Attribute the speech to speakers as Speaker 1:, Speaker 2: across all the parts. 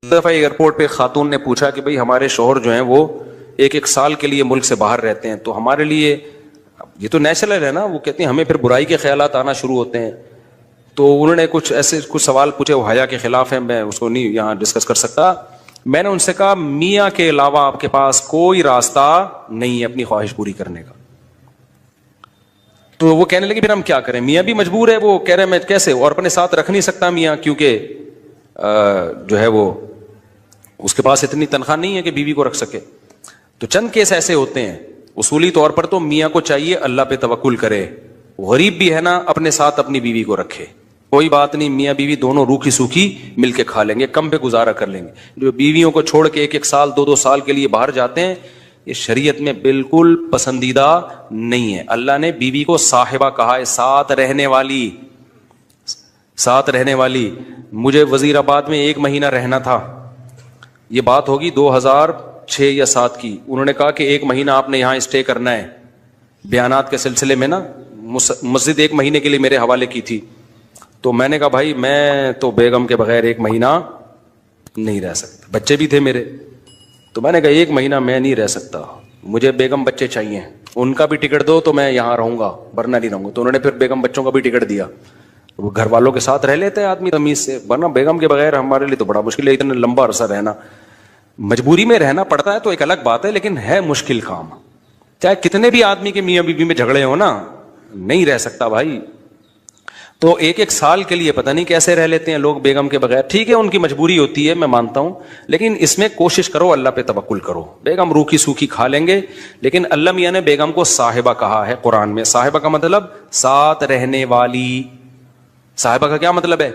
Speaker 1: دفعہ ایئرپورٹ پہ خاتون نے پوچھا کہ بھئی ہمارے شوہر جو ہیں وہ ایک سال کے لیے ملک سے باہر رہتے ہیں، تو ہمارے لیے یہ تو نیچرل ہے نا، وہ کہتے ہیں ہمیں پھر برائی کے خیالات آنا شروع ہوتے ہیں. تو انہوں نے کچھ سوال پوچھے، وہ حیا کے خلاف ہیں، میں اس کو نہیں یہاں ڈسکس کر سکتا. میں نے ان سے کہا میاں کے علاوہ آپ کے پاس کوئی راستہ نہیں ہے اپنی خواہش پوری کرنے کا. تو وہ کہنے لگے پھر ہم کیا کریں، میاں بھی مجبور ہے. وہ کہہ رہے میں کیسے، اور اپنے ساتھ رکھ نہیں سکتا میاں، کیونکہ جو ہے وہ اس کے پاس اتنی تنخواہ نہیں ہے کہ بیوی کو رکھ سکے. تو چند کیس ایسے ہوتے ہیں. اصولی طور پر تو میاں کو چاہیے اللہ پہ توکل کرے، غریب بھی ہے نا اپنے ساتھ اپنی بیوی کو رکھے. کوئی بات نہیں، میاں بیوی دونوں روکھی سوکھی مل کے کھا لیں گے، کم پہ گزارا کر لیں گے. جو بیویوں کو چھوڑ کے ایک سال دو سال کے لیے باہر جاتے ہیں، یہ شریعت میں بالکل پسندیدہ نہیں ہے. اللہ نے بیوی کو صاحبہ کہا ہے، ساتھ رہنے والی. مجھے وزیر آباد میں 1 مہینہ رہنا تھا، یہ بات ہوگی 2006 یا 2007 کی. انہوں نے کہا کہ 1 مہینہ آپ نے یہاں اسٹے کرنا ہے. بیانات کے سلسلے میں نا مسجد 1 مہینے کے لیے میرے حوالے کی تھی. تو میں نے کہا بھائی میں تو بیگم کے بغیر 1 مہینہ نہیں رہ سکتا، بچے بھی تھے میرے. تو میں نے کہا 1 مہینہ میں نہیں رہ سکتا، مجھے بیگم بچے چاہیے، ان کا بھی ٹکٹ دو تو میں یہاں رہوں گا ورنہ نہیں رہوں گا. تو انہوں نے پھر بیگم بچوں کا بھی ٹکٹ دیا. وہ گھر والوں کے ساتھ رہ لیتے ہیں آدمی تمیز سے، ورنہ بیگم کے بغیر ہمارے لیے تو بڑا مشکل ہے اتنا لمبا عرصہ رہنا. مجبوری میں رہنا پڑتا ہے تو ایک الگ بات ہے، لیکن ہے مشکل کام. چاہے کتنے بھی آدمی کے میاں بیوی میں جھگڑے ہو نا، نہیں رہ سکتا بھائی. تو 1 سال کے لیے پتہ نہیں کیسے رہ لیتے ہیں لوگ بیگم کے بغیر. ٹھیک ہے ان کی مجبوری ہوتی ہے، میں مانتا ہوں، لیکن اس میں کوشش کرو اللہ پہ توکل کرو. بیگم روکھی سوکھی کھا لیں گے، لیکن اللہ میاں نے بیگم کو صاحبہ کہا ہے قرآن میں. صاحبہ کا مطلب ساتھ رہنے والی. صاحبہ کا کیا مطلب ہے؟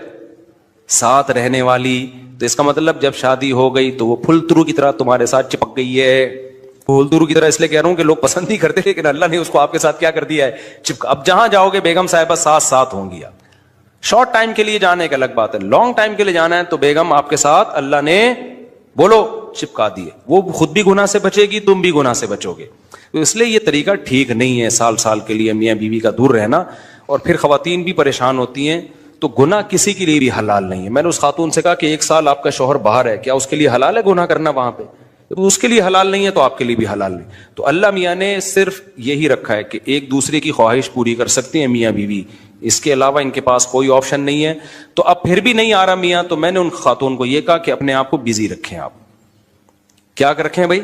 Speaker 1: ساتھ رہنے والی. تو اس کا مطلب جب شادی ہو گئی تو وہ پھول ترو کی طرح تمہارے ساتھ چپک گئی ہے. پھول ترو کی طرح اس لیے کہہ رہا ہوں کہ لوگ پسند نہیں کرتے، لیکن اللہ نے اس کو آپ کے ساتھ کیا کر دیا ہے، اب جہاں جاؤ گے بیگم صاحبہ ساتھ ہوں گی. آپ شارٹ ٹائم کے لیے جانے کا الگ بات ہے، لانگ ٹائم کے لیے جانا ہے تو بیگم آپ کے ساتھ اللہ نے بولو چپکا دیے. وہ خود بھی گناہ سے بچے گی، تم بھی گناہ سے بچو گے. تو اس لیے یہ طریقہ ٹھیک نہیں ہے سال کے لیے میاں بیوی کا دور رہنا. اور پھر خواتین بھی پریشان ہوتی ہیں. تو گناہ کسی کے لیے بھی حلال نہیں ہے. میں نے اس خاتون سے کہا کہ 1 سال آپ کا شوہر باہر ہے، کیا اس کے لیے حلال ہے گناہ کرنا وہاں پہ؟ اس کے لیے حلال نہیں ہے تو آپ کے لیے بھی حلال نہیں. تو اللہ میاں نے صرف یہی رکھا ہے کہ ایک دوسرے کی خواہش پوری کر سکتے ہیں میاں بیوی، اس کے علاوہ ان کے پاس کوئی آپشن نہیں ہے. تو اب پھر بھی نہیں آ رہا میاں، تو میں نے ان خاتون کو یہ کہا کہ اپنے آپ کو بزی رکھیں. آپ کیا رکھیں بھائی؟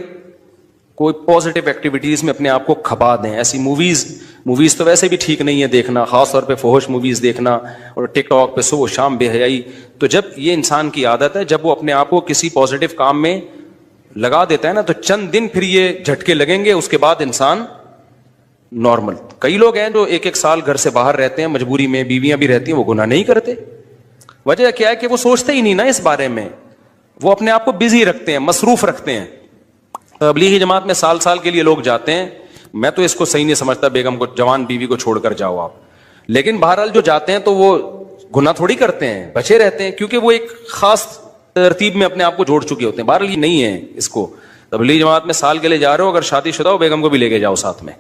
Speaker 1: کوئی پازیٹیو ایکٹیویٹیز میں اپنے آپ کو کھپا دیں. ایسی موویز تو ویسے بھی ٹھیک نہیں ہے دیکھنا، خاص طور پہ فحش موویز دیکھنا، اور ٹک ٹاک پہ صبح شام بے حیائی. تو جب یہ انسان کی عادت ہے، جب وہ اپنے آپ کو کسی پازیٹیو کام میں لگا دیتا ہے نا، تو چند دن پھر یہ جھٹکے لگیں گے، اس کے بعد انسان نارمل. کئی لوگ ہیں جو 1 سال گھر سے باہر رہتے ہیں، مجبوری میں بیویاں بھی رہتی ہیں، وہ گناہ نہیں کرتے. وجہ کیا ہے کہ وہ سوچتے ہی نہیں نا اس بارے میں، وہ اپنے آپ کو بزی رکھتے ہیں، مصروف رکھتے ہیں. تبلیغی جماعت میں سال کے لیے لوگ جاتے ہیں. میں تو اس کو صحیح نہیں سمجھتا، بیگم کو، جوان بیوی کو چھوڑ کر جاؤ آپ. لیکن بہرحال جو جاتے ہیں تو وہ گناہ تھوڑی کرتے ہیں، بچے رہتے ہیں، کیونکہ وہ ایک خاص ترتیب میں اپنے آپ کو جوڑ چکے ہوتے ہیں. بہرحال یہ نہیں ہے اس کو. تبلیغی جماعت میں سال کے لیے جا رہے ہو، اگر شادی شدہ ہو بیگم کو بھی لے کے جاؤ ساتھ میں.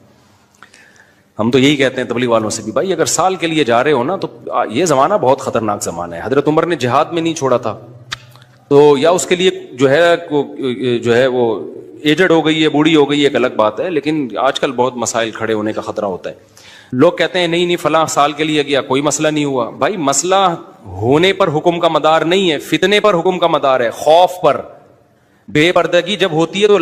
Speaker 1: ہم تو یہی کہتے ہیں تبلیغ والوں سے بھی، بھائی اگر سال کے لیے جا رہے ہو نا، تو یہ زمانہ بہت خطرناک زمانہ ہے. حضرت عمر نے جہاد میں نہیں چھوڑا تھا، تو یا اس کے لیے جو ہے وہ ایجڈ ہو گئی ہے، بوڑھی ہو گئی ہے، ایک الگ بات ہے. لیکن آج کل بہت مسائل کھڑے ہونے کا خطرہ ہوتا ہے. لوگ کہتے ہیں نہیں فلاں سال کے لیے گیا کوئی مسئلہ نہیں ہوا. بھائی مسئلہ ہونے پر حکم کا مدار نہیں ہے، فتنے پر حکم کا مدار ہے، خوف پر. بے پردگی جب ہوتی ہے تو